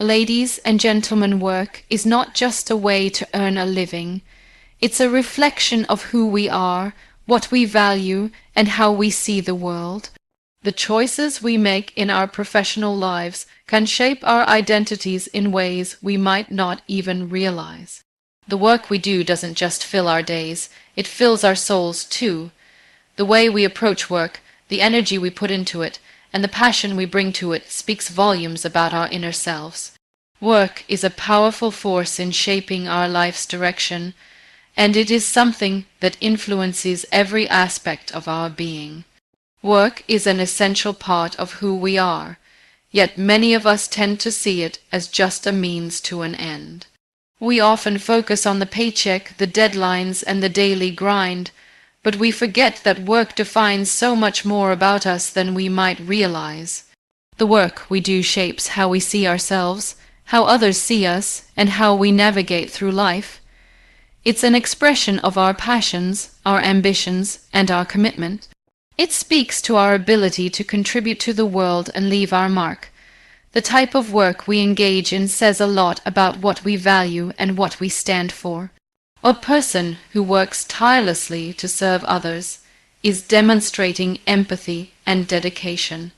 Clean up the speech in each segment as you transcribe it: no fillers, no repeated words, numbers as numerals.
Ladies and gentlemen, work is not just a way to earn a living. It's a reflection of who we are, what we value, and how we see the world. The choices we make in our professional lives can shape our identities in ways we might not even realize. The work we do doesn't just fill our days, it fills our souls too. The way we approach work, the energy we put into it, and the passion we bring to it speaks volumes about our inner selves. Work is a powerful force in shaping our life's direction, and it is something that influences every aspect of our being. Work is an essential part of who we are, yet many of us tend to see it as just a means to an end. We often focus on the paycheck, the deadlines, and the daily grind, but we forget that work defines so much more about us than we might realize. The work we do shapes how we see ourselves, how others see us, and how we navigate through life. It's an expression of our passions, our ambitions, and our commitment. It speaks to our ability to contribute to the world and leave our mark. The type of work we engage in says a lot about what we value and what we stand for. A person who works tirelessly to serve others is demonstrating empathy and dedication.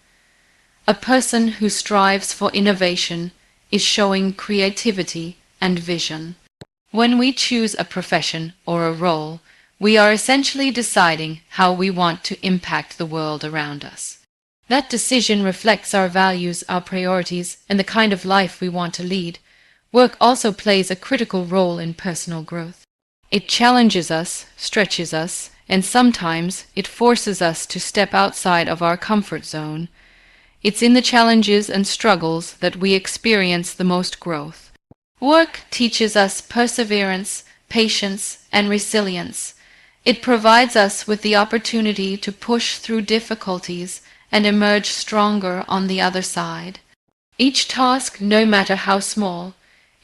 A person who strives for innovation is showing creativity and vision. When we choose a profession or a role, we are essentially deciding how we want to impact the world around us. That decision reflects our values, our priorities, and the kind of life we want to lead. Work also plays a critical role in personal growth. It challenges us, stretches us, and sometimes it forces us to step outside of our comfort zone. It's in the challenges and struggles that we experience the most growth. Work teaches us perseverance, patience, and resilience. It provides us with the opportunity to push through difficulties and emerge stronger on the other side. Each task, no matter how small,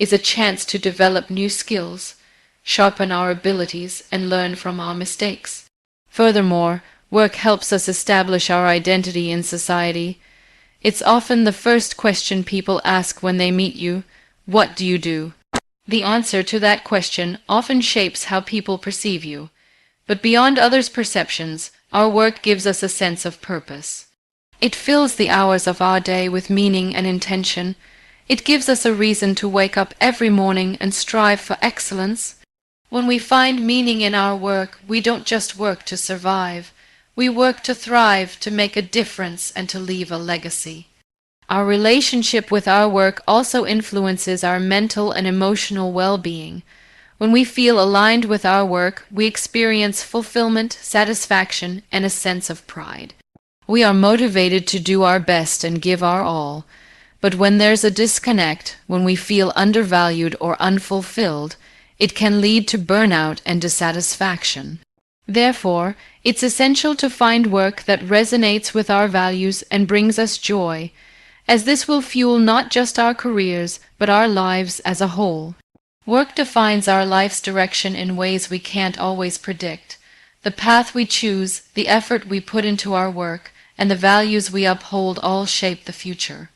is a chance to develop new skills, sharpen our abilities, and learn from our mistakes. Furthermore, work helps us establish our identity in society. It's often the first question people ask when they meet you: what do you do? The answer to that question often shapes how people perceive you. But beyond others' perceptions, our work gives us a sense of purpose. It fills the hours of our day with meaning and intention. It gives us a reason to wake up every morning and strive for excellence. When we find meaning in our work, we don't just work to survive. We work to thrive, to make a difference, and to leave a legacy. Our relationship with our work also influences our mental and emotional well-being. When we feel aligned with our work, we experience fulfillment, satisfaction, and a sense of pride. We are motivated to do our best and give our all. But when there's a disconnect, when we feel undervalued or unfulfilled, it can lead to burnout and dissatisfaction. Therefore, it's essential to find work that resonates with our values and brings us joy, as this will fuel not just our careers, but our lives as a whole. Work defines our life's direction in ways we can't always predict. The path we choose, the effort we put into our work, and the values we uphold all shape the future.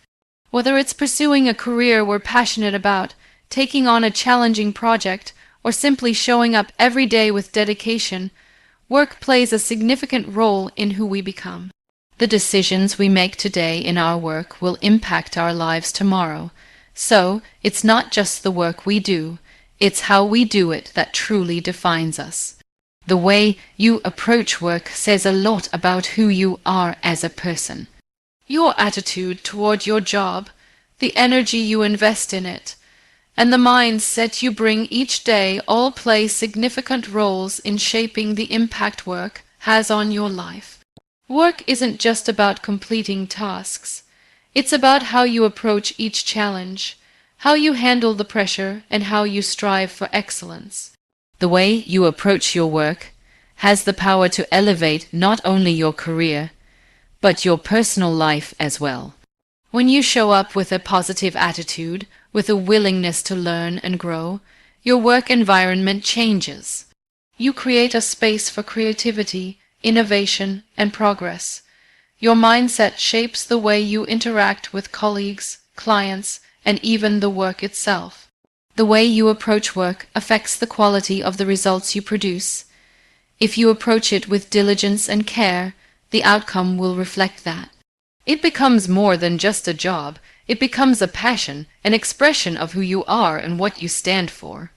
Whether it's pursuing a career we're passionate about, taking on a challenging project, or simply showing up every day with dedication, work plays a significant role in who we become. The decisions we make today in our work will impact our lives tomorrow. So, it's not just the work we do, it's how we do it that truly defines us. The way you approach work says a lot about who you are as a person. Your attitude toward your job, the energy you invest in it, and the mindset you bring each day all play significant roles in shaping the impact work has on your life. Work isn't just about completing tasks. It's about how you approach each challenge, how you handle the pressure, and how you strive for excellence. The way you approach your work has the power to elevate not only your career, but your personal life as well. When you show up with a positive attitude, with a willingness to learn and grow, your work environment changes. You create a space for creativity, innovation, and progress. Your mindset shapes the way you interact with colleagues, clients, and even the work itself. The way you approach work affects the quality of the results you produce. If you approach it with diligence and care, the outcome will reflect that. It becomes more than just a job. It becomes a passion, an expression of who you are and what you stand for.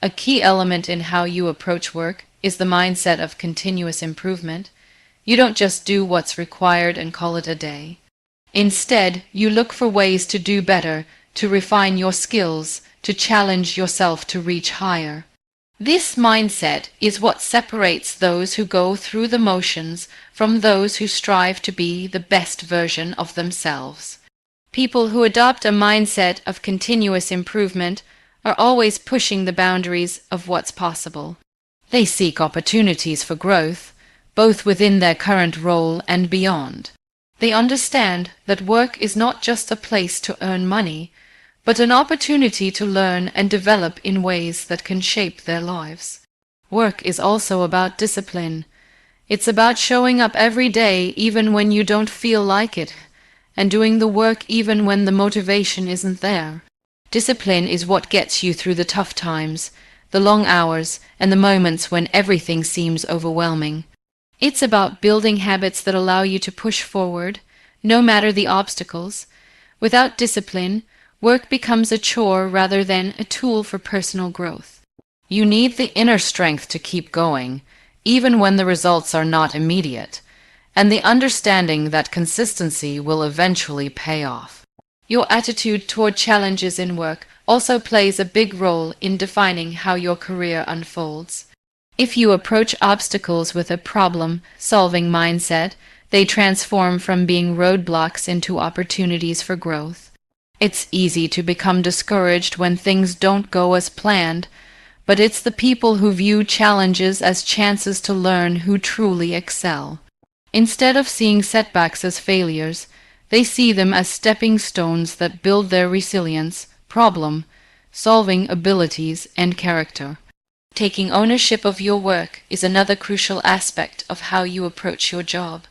A key element in how you approach work is the mindset of continuous improvement. You don't just do what's required and call it a day. Instead, you look for ways to do better, to refine your skills, to challenge yourself to reach higher. This mindset is what separates those who go through the motions from those who strive to be the best version of themselves. People who adopt a mindset of continuous improvement are always pushing the boundaries of what's possible. They seek opportunities for growth, both within their current role and beyond. They understand that work is not just a place to earn money, but an opportunity to learn and develop in ways that can shape their lives. Work is also about discipline. It's about showing up every day even when you don't feel like it, and doing the work even when the motivation isn't there. Discipline is what gets you through the tough times, the long hours, and the moments when everything seems overwhelming. It's about building habits that allow you to push forward, no matter the obstacles. Without discipline, work becomes a chore rather than a tool for personal growth. You need the inner strength to keep going, even when the results are not immediate, and the understanding that consistency will eventually pay off. Your attitude toward challenges in work also plays a big role in defining how your career unfolds. If you approach obstacles with a problem-solving mindset, they transform from being roadblocks into opportunities for growth. It's easy to become discouraged when things don't go as planned, but it's the people who view challenges as chances to learn who truly excel. Instead of seeing setbacks as failures, they see them as stepping stones that build their resilience, problem-solving abilities, and character. Taking ownership of your work is another crucial aspect of how you approach your job.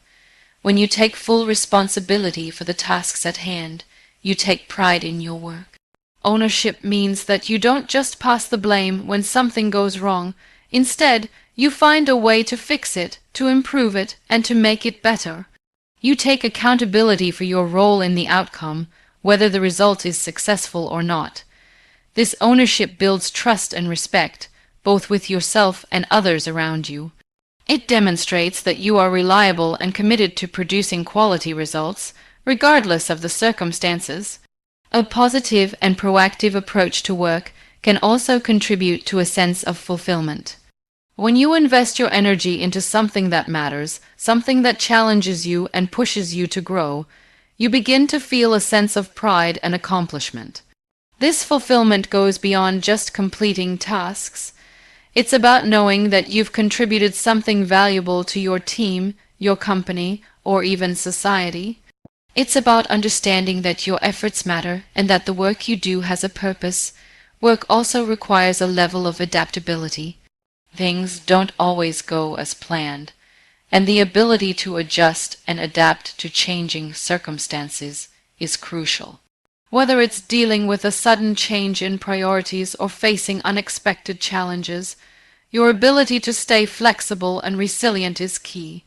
When you take full responsibility for the tasks at hand, you take pride in your work. Ownership means that you don't just pass the blame when something goes wrong. Instead, you find a way to fix it, to improve it, and to make it better. You take accountability for your role in the outcome, whether the result is successful or not. This ownership builds trust and respect, both with yourself and others around you. It demonstrates that you are reliable and committed to producing quality results, regardless of the circumstances. A positive and proactive approach to work can also contribute to a sense of fulfillment. When you invest your energy into something that matters, something that challenges you and pushes you to grow, you begin to feel a sense of pride and accomplishment. This fulfillment goes beyond just completing tasks. It's about knowing that you've contributed something valuable to your team, your company, or even society. It's about understanding that your efforts matter and that the work you do has a purpose. Work also requires a level of adaptability. Things don't always go as planned, and the ability to adjust and adapt to changing circumstances is crucial. Whether it's dealing with a sudden change in priorities or facing unexpected challenges, your ability to stay flexible and resilient is key.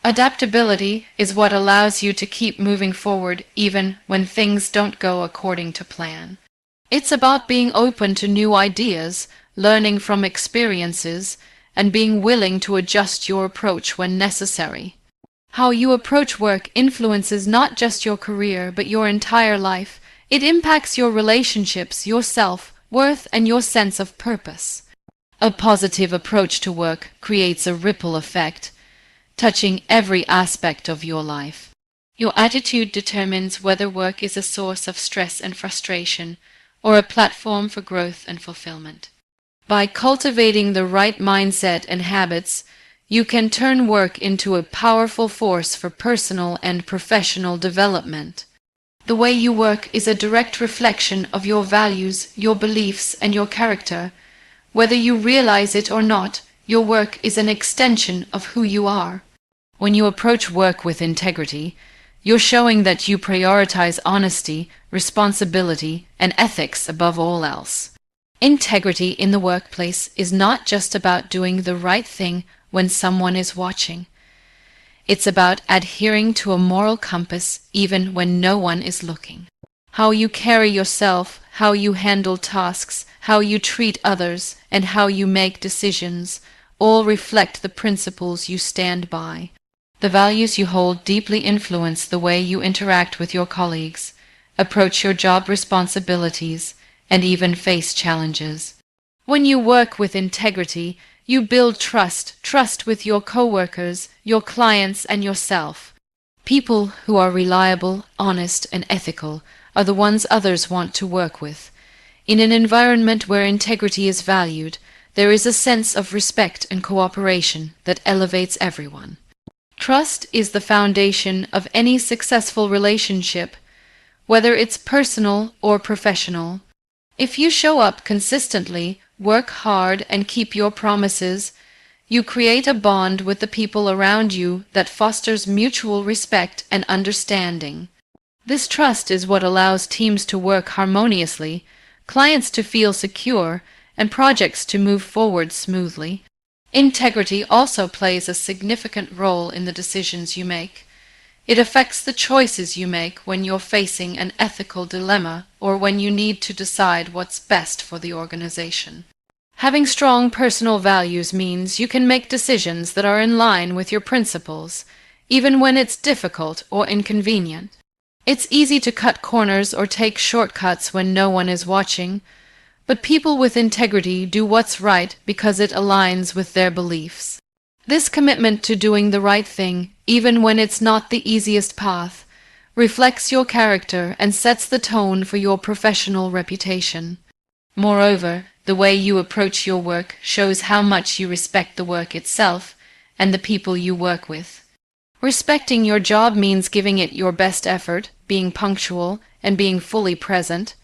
Adaptability is what allows you to keep moving forward even when things don't go according to plan. It's about being open to new ideas, learning from experiences, and being willing to adjust your approach when necessary. How you approach work influences not just your career but your entire life. It impacts your relationships, your self-worth, and your sense of purpose. A positive approach to work creates a ripple effect, touching every aspect of your life. Your attitude determines whether work is a source of stress and frustration or a platform for growth and fulfillment. By cultivating the right mindset and habits, you can turn work into a powerful force for personal and professional development. The way you work is a direct reflection of your values, your beliefs, and your character. Whether you realize it or not, your work is an extension of who you are. When you approach work with integrity, You're showing that you prioritize honesty, responsibility, and ethics above all else. Integrity in the workplace is not just about doing the right thing when someone is watching. It's about adhering to a moral compass even when no one is looking. How you carry yourself, how you handle tasks, how you treat others, and how you make decisions all reflect the principles you stand by. The values you hold deeply influence the way you interact with your colleagues, approach your job responsibilities, and even face challenges. When you work with integrity, you build trust with your coworkers, your clients, and yourself. People who are reliable, honest, and ethical are the ones others want to work with. In an environment where integrity is valued, there is a sense of respect and cooperation that elevates everyone. Trust is the foundation of any successful relationship, whether it's personal or professional. If you show up consistently, work hard, and keep your promises, you create a bond with the people around you that fosters mutual respect and understanding. This trust is what allows teams to work harmoniously, clients to feel secure, and projects to move forward smoothly. Integrity also plays a significant role in the decisions you make. It affects the choices you make when you're facing an ethical dilemma or when you need to decide what's best for the organization. Having strong personal values means you can make decisions that are in line with your principles, even when it's difficult or inconvenient. It's easy to cut corners or take shortcuts when no one is watching, but people with integrity do what's right because it aligns with their beliefs. This commitment to doing the right thing, even when it's not the easiest path, reflects your character and sets the tone for your professional reputation. Moreover, the way you approach your work shows how much you respect the work itself and the people you work with. Respecting your job means giving it your best effort, being punctual, and being fully present.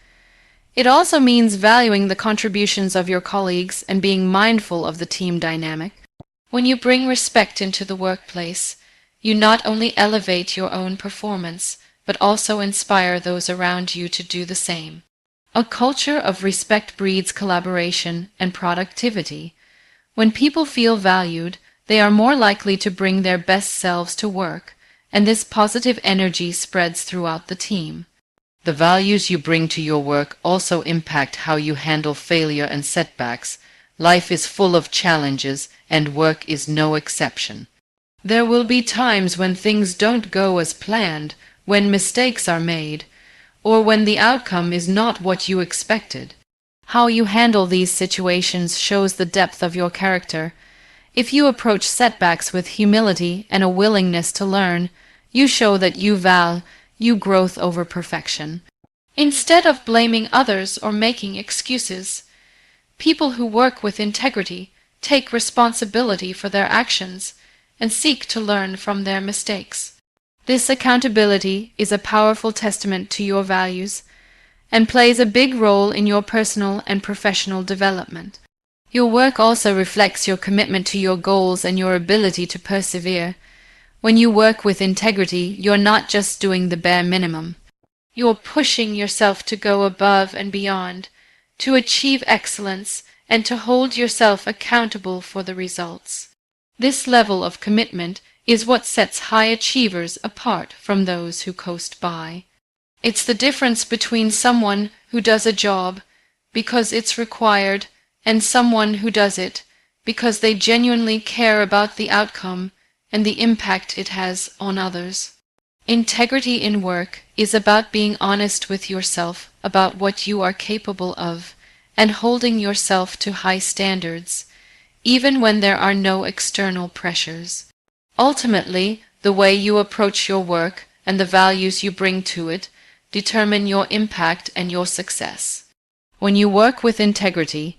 It also means valuing the contributions of your colleagues and being mindful of the team dynamic. When you bring respect into the workplace, you not only elevate your own performance, but also inspire those around you to do the same. A culture of respect breeds collaboration and productivity. When people feel valued, they are more likely to bring their best selves to work, and this positive energy spreads throughout the team. The values you bring to your work also impact how you handle failure and setbacks. Life is full of challenges, and work is no exception. There will be times when things don't go as planned, when mistakes are made, or when the outcome is not what you expected. How you handle these situations shows the depth of your character. If you approach setbacks with humility and a willingness to learn, you show that you value growth over perfection. Instead of blaming others or making excuses, people who work with integrity take responsibility for their actions and seek to learn from their mistakes. This accountability is a powerful testament to your values and plays a big role in your personal and professional development. Your work also reflects your commitment to your goals and your ability to persevere. When you work with integrity, you're not just doing the bare minimum. You're pushing yourself to go above and beyond, to achieve excellence, and to hold yourself accountable for the results. This level of commitment is what sets high achievers apart from those who coast by. It's the difference between someone who does a job because it's required and someone who does it because they genuinely care about the outcome and the impact it has on others. Integrity in work is about being honest with yourself about what you are capable of and holding yourself to high standards, even when there are no external pressures. Ultimately, the way you approach your work and the values you bring to it determine your impact and your success. When you work with integrity,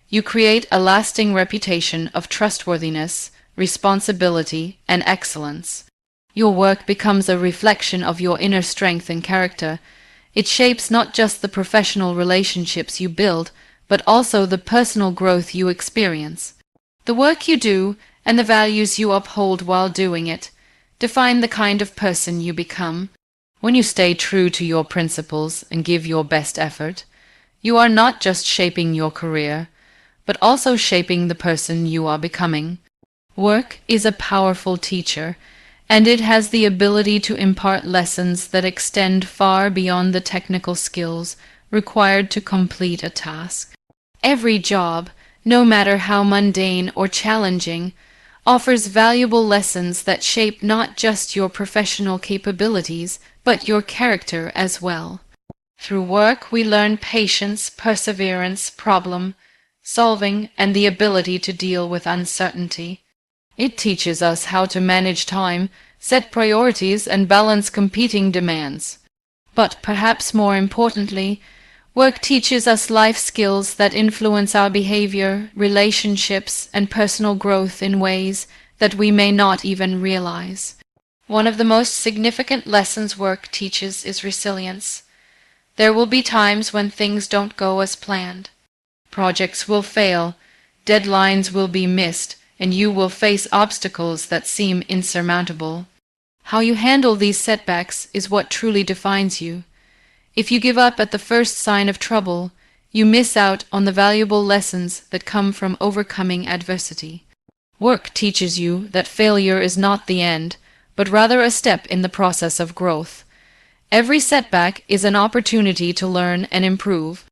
you create a lasting reputation of trustworthiness, responsibility, and excellence. Your work becomes a reflection of your inner strength and character. It shapes not just the professional relationships you build, but also the personal growth you experience. The work you do and the values you uphold while doing it define the kind of person you become. When you stay true to your principles and give your best effort, you are not just shaping your career, but also shaping the person you are becoming. Work is a powerful teacher, and it has the ability to impart lessons that extend far beyond the technical skills required to complete a task. Every job, no matter how mundane or challenging, offers valuable lessons that shape not just your professional capabilities, but your character as well. Through work, we learn patience, perseverance, problem solving, and the ability to deal with uncertainty. It teaches us how to manage time, set priorities, and balance competing demands. But perhaps more importantly, work teaches us life skills that influence our behavior, relationships, and personal growth in ways that we may not even realize. One of the most significant lessons work teaches is resilience. There will be times when things don't go as planned. Projects will fail, deadlines will be missed, and you will face obstacles that seem insurmountable. How you handle these setbacks is what truly defines you. If you give up at the first sign of trouble, you miss out on the valuable lessons that come from overcoming adversity. Work teaches you that failure is not the end, but rather a step in the process of growth. Every setback is an opportunity to learn and improve.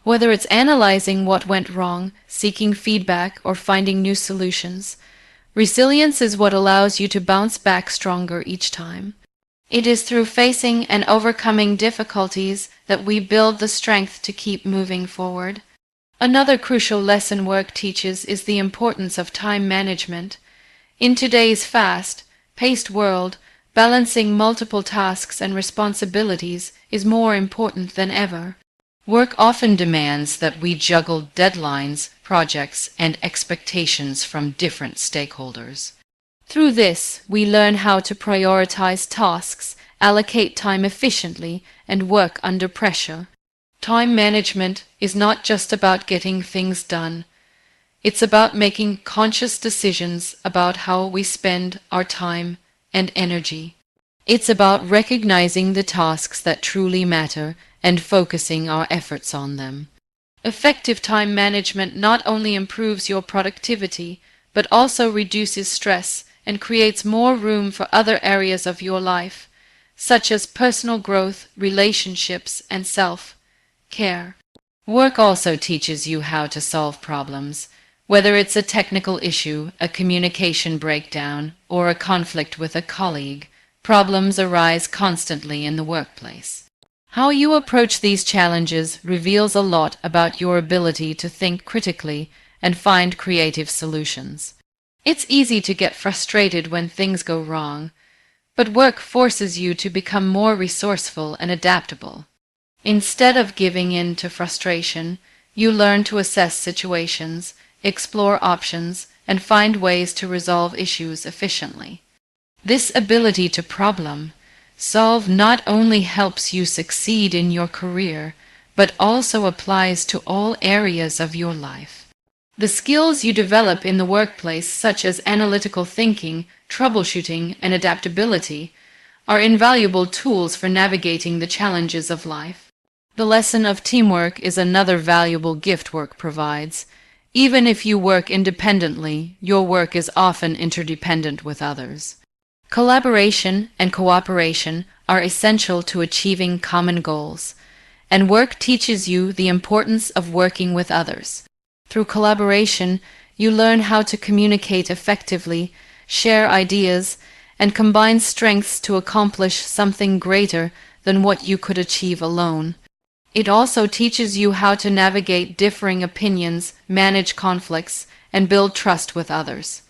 Whether it's analyzing what went wrong, seeking feedback, or finding new solutions, resilience is what allows you to bounce back stronger each time. It is through facing and overcoming difficulties that we build the strength to keep moving forward. Another crucial lesson work teaches is the importance of time management. In today's fast-paced world, balancing multiple tasks and responsibilities is more important than ever. Work often demands that we juggle deadlines, projects, and expectations from different stakeholders. Through this, we learn how to prioritize tasks, allocate time efficiently, and work under pressure. Time management is not just about getting things done. It's about making conscious decisions about how we spend our time and energy. It's about recognizing the tasks that truly matter and focusing our efforts on them. Effective time management not only improves your productivity, but also reduces stress and creates more room for other areas of your life, such as personal growth, relationships, and self-care. Work also teaches you how to solve problems, whether it's a technical issue, a communication breakdown, or a conflict with a colleague. Problems arise constantly in the workplace. How you approach these challenges reveals a lot about your ability to think critically and find creative solutions. It's easy to get frustrated when things go wrong, but work forces you to become more resourceful and adaptable. Instead of giving in to frustration, you learn to assess situations, explore options, and find ways to resolve issues efficiently. This ability to problem solve not only helps you succeed in your career, but also applies to all areas of your life. The skills you develop in the workplace, such as analytical thinking, troubleshooting, and adaptability, are invaluable tools for navigating the challenges of life. The lesson of teamwork is another valuable gift work provides. Even if you work independently, your work is often interdependent with others. Collaboration and cooperation are essential to achieving common goals, and work teaches you the importance of working with others. Through collaboration, you learn how to communicate effectively, share ideas, and combine strengths to accomplish something greater than what you could achieve alone. It also teaches you how to navigate differing opinions, manage conflicts, and build trust with others.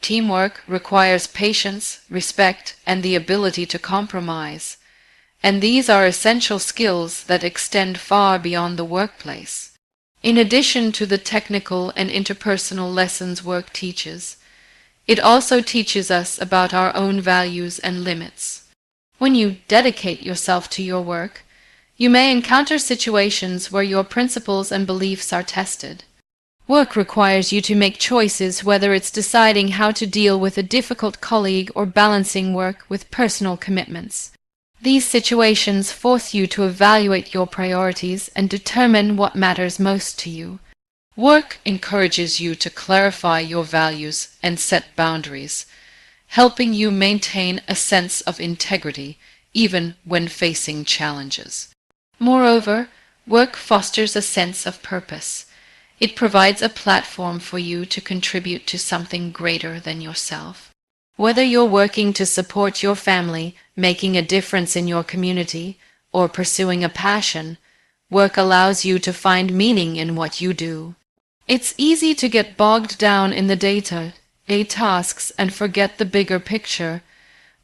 Teamwork requires patience, respect, and the ability to compromise, and these are essential skills that extend far beyond the workplace. In addition to the technical and interpersonal lessons work teaches, it also teaches us about our own values and limits. When you dedicate yourself to your work, you may encounter situations where your principles and beliefs are tested. Work requires you to make choices, whether it's deciding how to deal with a difficult colleague or balancing work with personal commitments. These situations force you to evaluate your priorities and determine what matters most to you. Work encourages you to clarify your values and set boundaries, helping you maintain a sense of integrity even when facing challenges. Moreover, work fosters a sense of purpose. It provides a platform for you to contribute to something greater than yourself. Whether you're working to support your family, making a difference in your community, or pursuing a passion, work allows you to find meaning in what you do. It's easy to get bogged down in the day-to-day tasks and forget the bigger picture,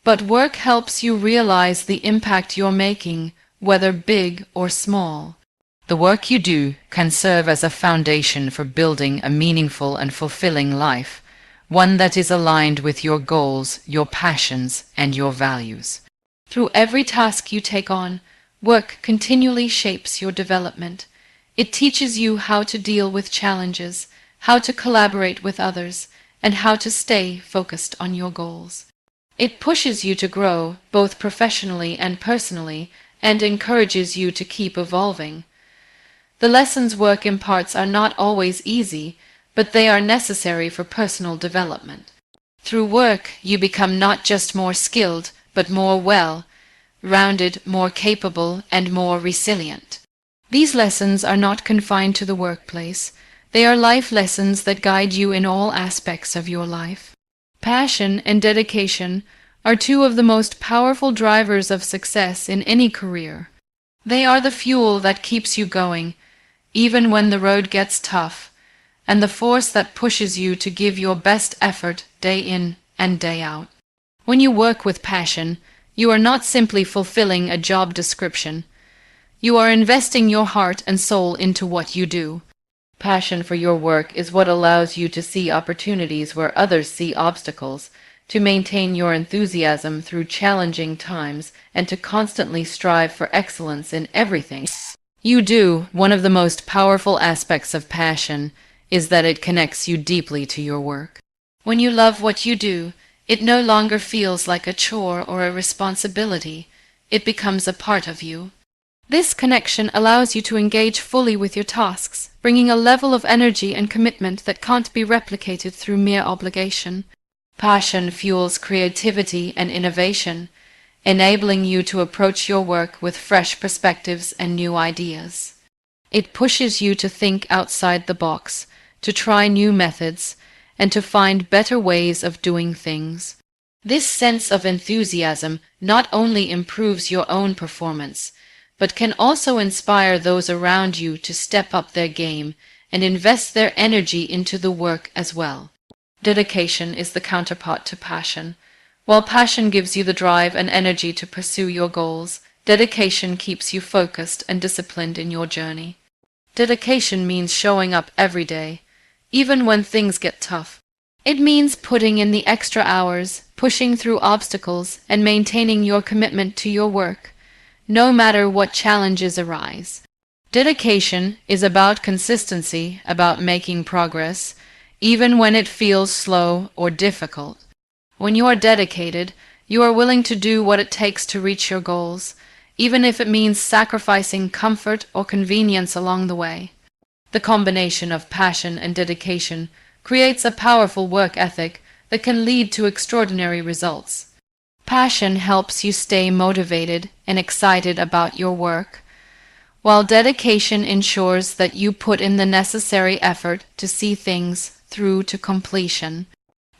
but work helps you realize the impact you're making, whether big or small. The work you do can serve as a foundation for building a meaningful and fulfilling life, one that is aligned with your goals, your passions, and your values. Through every task you take on, work continually shapes your development. It teaches you how to deal with challenges, how to collaborate with others, and how to stay focused on your goals. It pushes you to grow, both professionally and personally, and encourages you to keep evolving. The lessons work imparts are not always easy, but they are necessary for personal development. Through work, you become not just more skilled, but more well-rounded, more capable, and more resilient. These lessons are not confined to the workplace. They are life lessons that guide you in all aspects of your life. Passion and dedication are two of the most powerful drivers of success in any career. They are the fuel that keeps you going, even when the road gets tough, and the force that pushes you to give your best effort day in and day out. When you work with passion, you are not simply fulfilling a job description. You are investing your heart and soul into what you do. Passion for your work is what allows you to see opportunities where others see obstacles, to maintain your enthusiasm through challenging times, and to constantly strive for excellence in everything you do. One of the most powerful aspects of passion is that it connects you deeply to your work. When you love what you do, it no longer feels like a chore or a responsibility. It becomes a part of you. This connection allows you to engage fully with your tasks, bringing a level of energy and commitment that can't be replicated through mere obligation. Passion fuels creativity and innovation, enabling you to approach your work with fresh perspectives and new ideas. It pushes you to think outside the box, to try new methods, and to find better ways of doing things. This sense of enthusiasm not only improves your own performance, but can also inspire those around you to step up their game and invest their energy into the work as well. Dedication is the counterpart to passion. While passion gives you the drive and energy to pursue your goals, dedication keeps you focused and disciplined in your journey. Dedication means showing up every day, even when things get tough. It means putting in the extra hours, pushing through obstacles, and maintaining your commitment to your work, no matter what challenges arise. Dedication is about consistency, about making progress, even when it feels slow or difficult. When you are dedicated, you are willing to do what it takes to reach your goals, even if it means sacrificing comfort or convenience along the way. The combination of passion and dedication creates a powerful work ethic that can lead to extraordinary results. Passion helps you stay motivated and excited about your work, while dedication ensures that you put in the necessary effort to see things through to completion.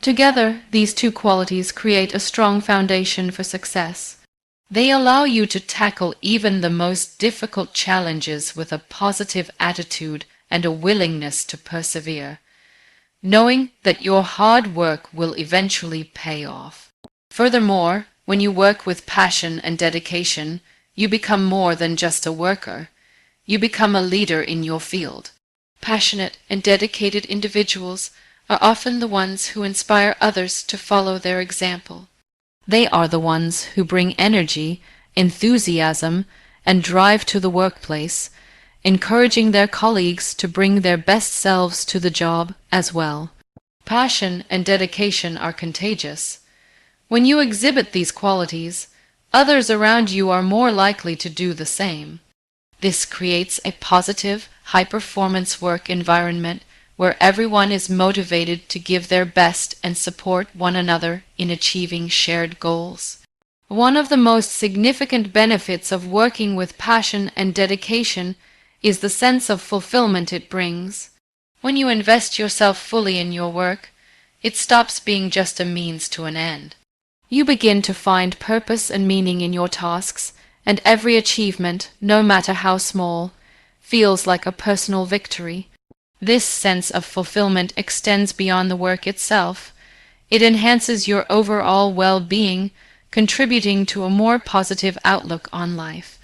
Together, these two qualities create a strong foundation for success. They allow you to tackle even the most difficult challenges with a positive attitude and a willingness to persevere, knowing that your hard work will eventually pay off. Furthermore, when you work with passion and dedication, you become more than just a worker. You become a leader in your field. Passionate and dedicated individuals are often the ones who inspire others to follow their example. They are the ones who bring energy, enthusiasm, and drive to the workplace, encouraging their colleagues to bring their best selves to the job as well. Passion and dedication are contagious. When you exhibit these qualities, others around you are more likely to do the same. This creates a positive, high-performance work environment where everyone is motivated to give their best and support one another in achieving shared goals. One of the most significant benefits of working with passion and dedication is the sense of fulfillment it brings. When you invest yourself fully in your work, it stops being just a means to an end. You begin to find purpose and meaning in your tasks, and every achievement, no matter how small, feels like a personal victory. This sense of fulfillment extends beyond the work itself. It enhances your overall well-being, contributing to a more positive outlook on life.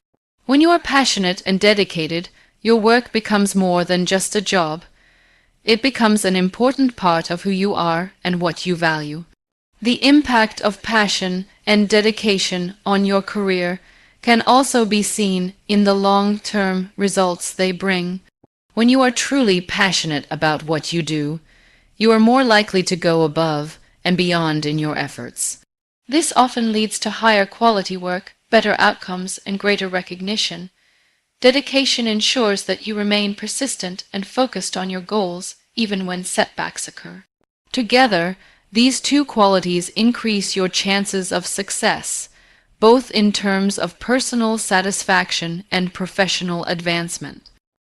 When you are passionate and dedicated, your work becomes more than just a job. It becomes an important part of who you are and what you value. The impact of passion and dedication on your career can also be seen in the long-term results they bring. When you are truly passionate about what you do, you are more likely to go above and beyond in your efforts. This often leads to higher quality work, better outcomes, and greater recognition. Dedication ensures that you remain persistent and focused on your goals, even when setbacks occur. Together, these two qualities increase your chances of success, both in terms of personal satisfaction and professional advancement.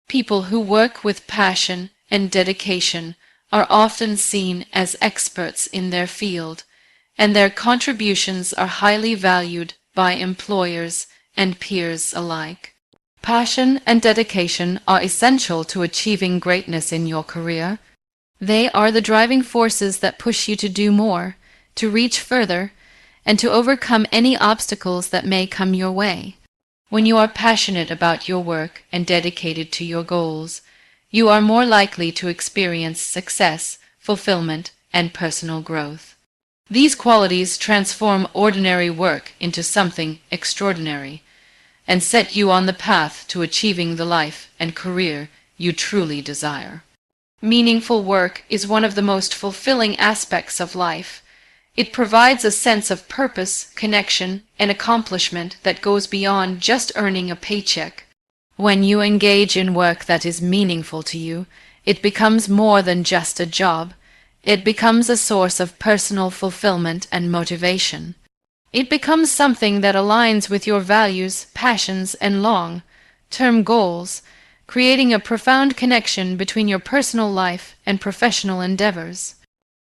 People who work with passion and dedication are often seen as experts in their field, and their contributions are highly valued by employers and peers alike. Passion and dedication are essential to achieving greatness in your career. They are the driving forces that push you to do more, to reach further, and to overcome any obstacles that may come your way. When you are passionate about your work and dedicated to your goals, you are more likely to experience success, fulfillment, and personal growth. These qualities transform ordinary work into something extraordinary, and set you on the path to achieving the life and career you truly desire. Meaningful work is one of the most fulfilling aspects of life. It provides a sense of purpose, connection, and accomplishment that goes beyond just earning a paycheck. When you engage in work that is meaningful to you, it becomes more than just a job. It becomes a source of personal fulfillment and motivation. It becomes something that aligns with your values, passions, and long-term goals, creating a profound connection between your personal life and professional endeavors.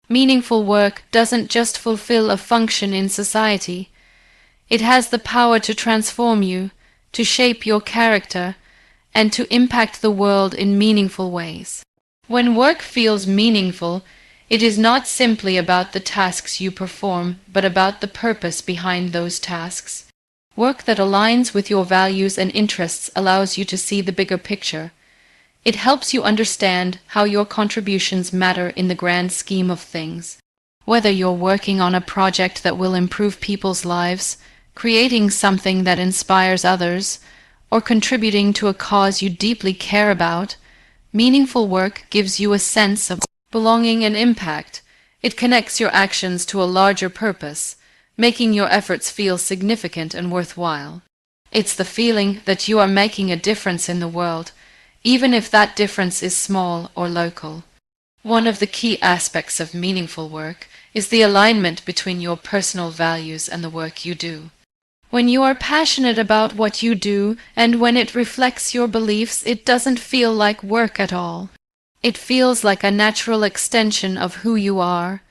Meaningful work doesn't just fulfill a function in society. It has the power to transform you, to shape your character, and to impact the world in meaningful ways. When work feels meaningful, it is not simply about the tasks you perform, but about the purpose behind those tasks. Work that aligns with your values and interests allows you to see the bigger picture. It helps you understand how your contributions matter in the grand scheme of things. Whether you're working on a project that will improve people's lives, creating something that inspires others, or contributing to a cause you deeply care about, meaningful work gives you a sense of belonging and impact. It connects your actions to a larger purpose, making your efforts feel significant and worthwhile. It's the feeling that you are making a difference in the world, even if that difference is small or local. One of the key aspects of meaningful work is the alignment between your personal values and the work you do. When you are passionate about what you do and when it reflects your beliefs, it doesn't feel like work at all. It feels like a natural extension of who you are.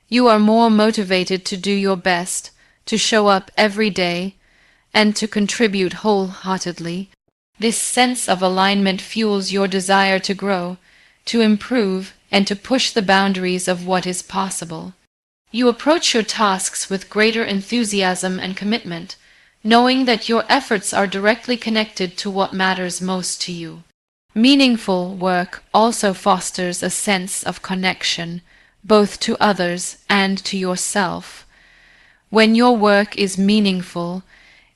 You are more motivated to do your best, to show up every day, and to contribute wholeheartedly. This sense of alignment fuels your desire to grow, to improve, and to push the boundaries of what is possible. You approach your tasks with greater enthusiasm and commitment, knowing that your efforts are directly connected to what matters most to you. Meaningful work also fosters a sense of connection, both to others and to yourself. When your work is meaningful,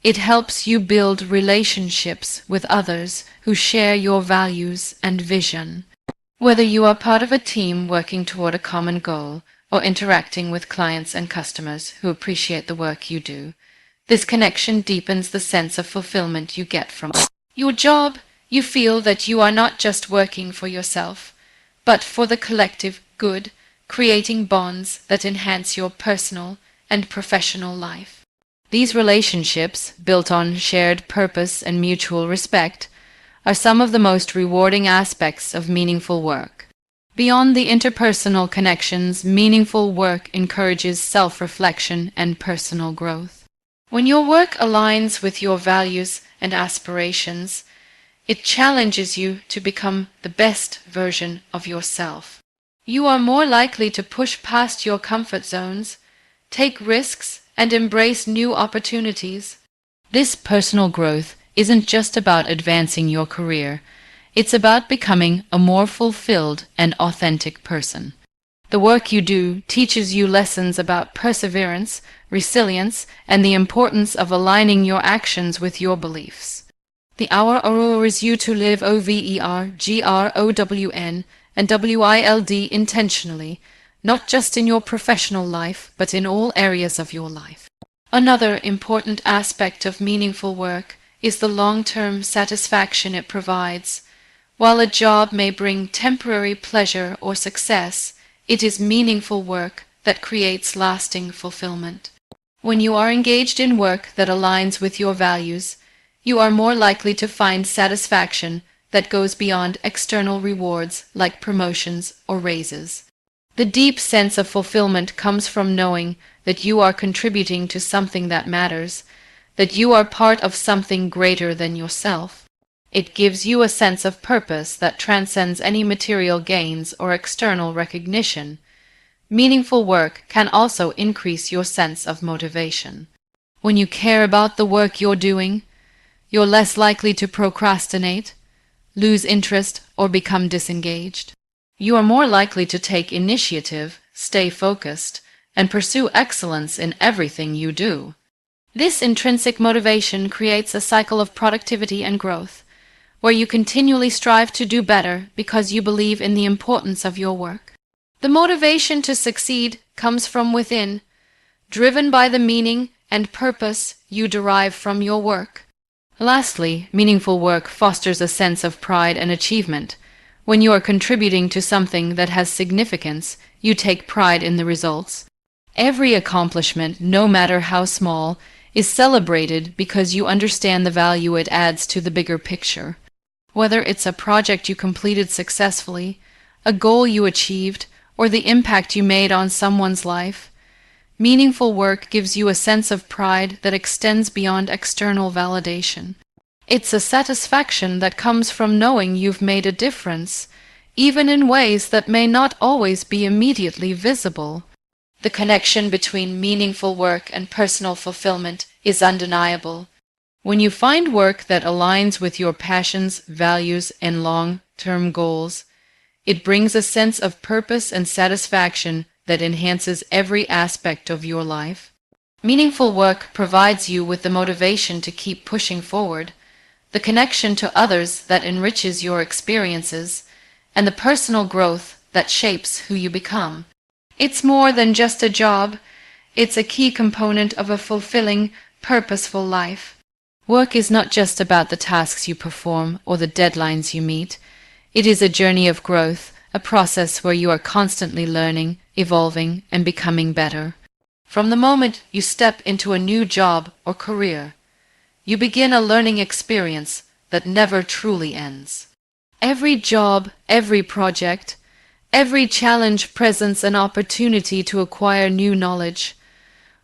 It helps you build relationships with others who share your values and vision. Whether you are part of a team working toward a common goal or interacting with clients and customers who appreciate the work you do, this connection deepens the sense of fulfillment you get from your job. You feel that you are not just working for yourself, but for the collective good, creating bonds that enhance your personal and professional life. These relationships, built on shared purpose and mutual respect, are some of the most rewarding aspects of meaningful work. Beyond the interpersonal connections, meaningful work encourages self-reflection and personal growth. When your work aligns with your values and aspirations, it challenges you to become the best version of yourself. You are more likely to push past your comfort zones, take risks, and embrace new opportunities. This personal growth isn't just about advancing your career, it's about becoming a more fulfilled and authentic person. The work you do teaches you lessons about perseverance, resilience, and the importance of aligning your actions with your beliefs. The hour allures you to live OVERGROWN and WILD intentionally, not just in your professional life, but in all areas of your life. Another important aspect of meaningful work is the long-term satisfaction it provides. While a job may bring temporary pleasure or success, it is meaningful work that creates lasting fulfillment. When you are engaged in work that aligns with your values, you are more likely to find satisfaction that goes beyond external rewards like promotions or raises. The deep sense of fulfillment comes from knowing that you are contributing to something that matters, that you are part of something greater than yourself. It gives you a sense of purpose that transcends any material gains or external recognition. Meaningful work can also increase your sense of motivation. When you care about the work you're doing, you're less likely to procrastinate, lose interest, or become disengaged. You are more likely to take initiative, stay focused, and pursue excellence in everything you do. This intrinsic motivation creates a cycle of productivity and growth, where you continually strive to do better because you believe in the importance of your work. The motivation to succeed comes from within, driven by the meaning and purpose you derive from your work. Lastly, meaningful work fosters a sense of pride and achievement. When you are contributing to something that has significance, you take pride in the results. Every accomplishment, no matter how small, is celebrated because you understand the value it adds to the bigger picture. Whether it's a project you completed successfully, a goal you achieved, or the impact you made on someone's life, meaningful work gives you a sense of pride that extends beyond external validation. It's a satisfaction that comes from knowing you've made a difference, even in ways that may not always be immediately visible. The connection between meaningful work and personal fulfillment is undeniable. When you find work that aligns with your passions, values, and long-term goals, it brings a sense of purpose and satisfaction that enhances every aspect of your life. Meaningful work provides you with the motivation to keep pushing forward, the connection to others that enriches your experiences, and the personal growth that shapes who you become. It's more than just a job, it's a key component of a fulfilling, purposeful life. Work is not just about the tasks you perform or the deadlines you meet. It is a journey of growth, a process where you are constantly learning, evolving, and becoming better. From the moment you step into a new job or career, you begin a learning experience that never truly ends. Every job, every project, every challenge presents an opportunity to acquire new knowledge,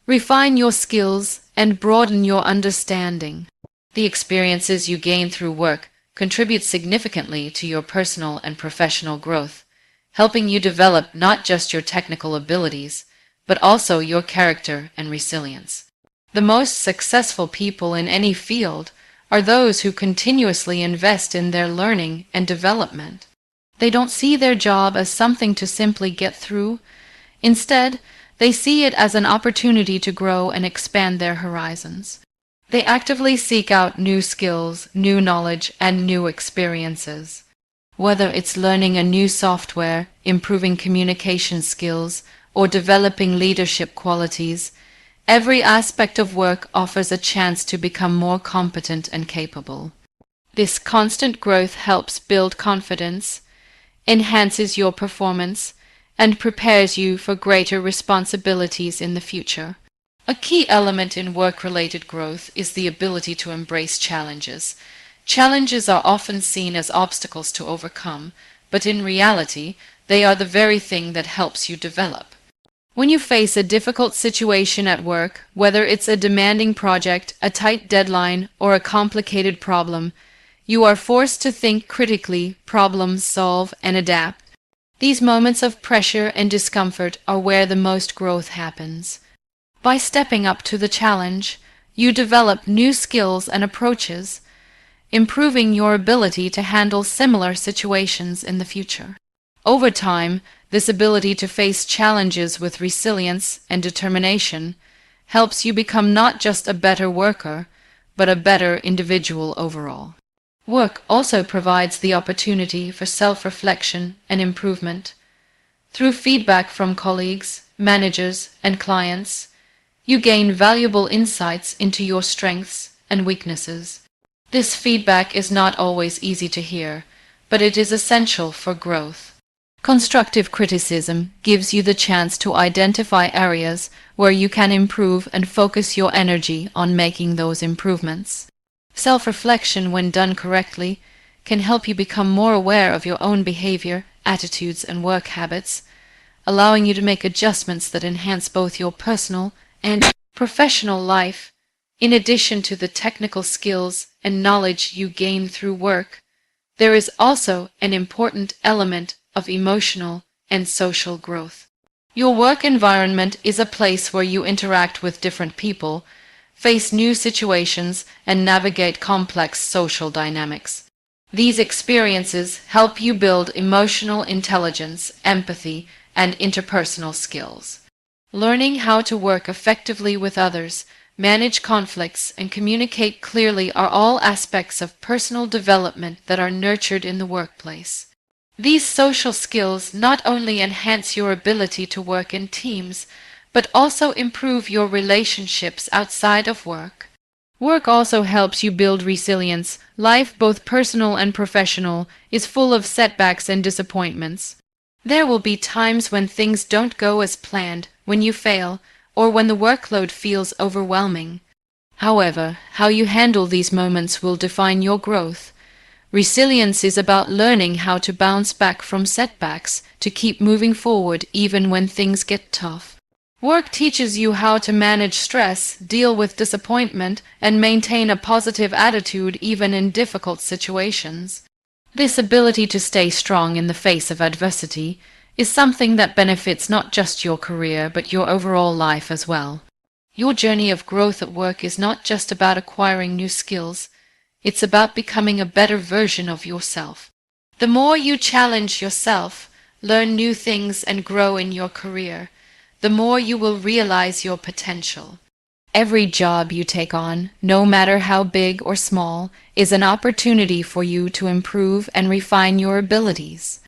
refine your skills, and broaden your understanding. The experiences you gain through work contribute significantly to your personal and professional growth, helping you develop not just your technical abilities, but also your character and resilience. The most successful people in any field are those who continuously invest in their learning and development. They don't see their job as something to simply get through. Instead, they see it as an opportunity to grow and expand their horizons. They actively seek out new skills, new knowledge, and new experiences. Whether it's learning a new software, improving communication skills, or developing leadership qualities, every aspect of work offers a chance to become more competent and capable. This constant growth helps build confidence, enhances your performance, and prepares you for greater responsibilities in the future. A key element in work-related growth is the ability to embrace challenges. Challenges are often seen as obstacles to overcome, but in reality, they are the very thing that helps you develop. When you face a difficult situation at work, whether it's a demanding project, a tight deadline, or a complicated problem, you are forced to think critically, problem solve, and adapt. These moments of pressure and discomfort are where the most growth happens. By stepping up to the challenge, you develop new skills and approaches, improving your ability to handle similar situations in the future. Over time, this ability to face challenges with resilience and determination helps you become not just a better worker, but a better individual overall. Work also provides the opportunity for self-reflection and improvement. Through feedback from colleagues, managers, and clients, you gain valuable insights into your strengths and weaknesses. This feedback is not always easy to hear, but it is essential for growth. Constructive criticism gives you the chance to identify areas where you can improve and focus your energy on making those improvements. Self-reflection, when done correctly, can help you become more aware of your own behavior, attitudes, and work habits, allowing you to make adjustments that enhance both your personal and professional life. In addition to the technical skills and knowledge you gain through work, there is also an important element of emotional and social growth. Your work environment is a place where you interact with different people, face new situations, and navigate complex social dynamics. These experiences help you build emotional intelligence, empathy, and interpersonal skills. Learning how to work effectively with others, manage conflicts, and communicate clearly are all aspects of personal development that are nurtured in the workplace. These social skills not only enhance your ability to work in teams, but also improve your relationships outside of work. Work also helps you build resilience. Life, both personal and professional, is full of setbacks and disappointments. There will be times when things don't go as planned, when you fail, or when the workload feels overwhelming. However, how you handle these moments will define your growth. Resilience is about learning how to bounce back from setbacks, to keep moving forward even when things get tough. Work teaches you how to manage stress, deal with disappointment, and maintain a positive attitude even in difficult situations. This ability to stay strong in the face of adversity is something that benefits not just your career but your overall life as well. Your journey of growth at work is not just about acquiring new skills, it's about becoming a better version of yourself. The more you challenge yourself, learn new things, and grow in your career, the more you will realize your potential. Every job you take on, no matter how big or small, is an opportunity for you to improve and refine your abilities.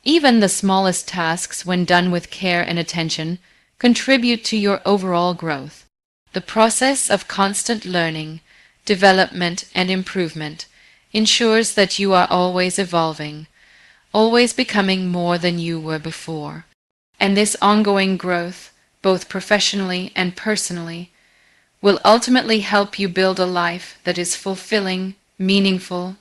Even the smallest tasks, when done with care and attention, contribute to your overall growth. The process of constant learning, development, and improvement ensures that you are always evolving, always becoming more than you were before. And this ongoing growth, both professionally and personally, will ultimately help you build a life that is fulfilling, meaningful,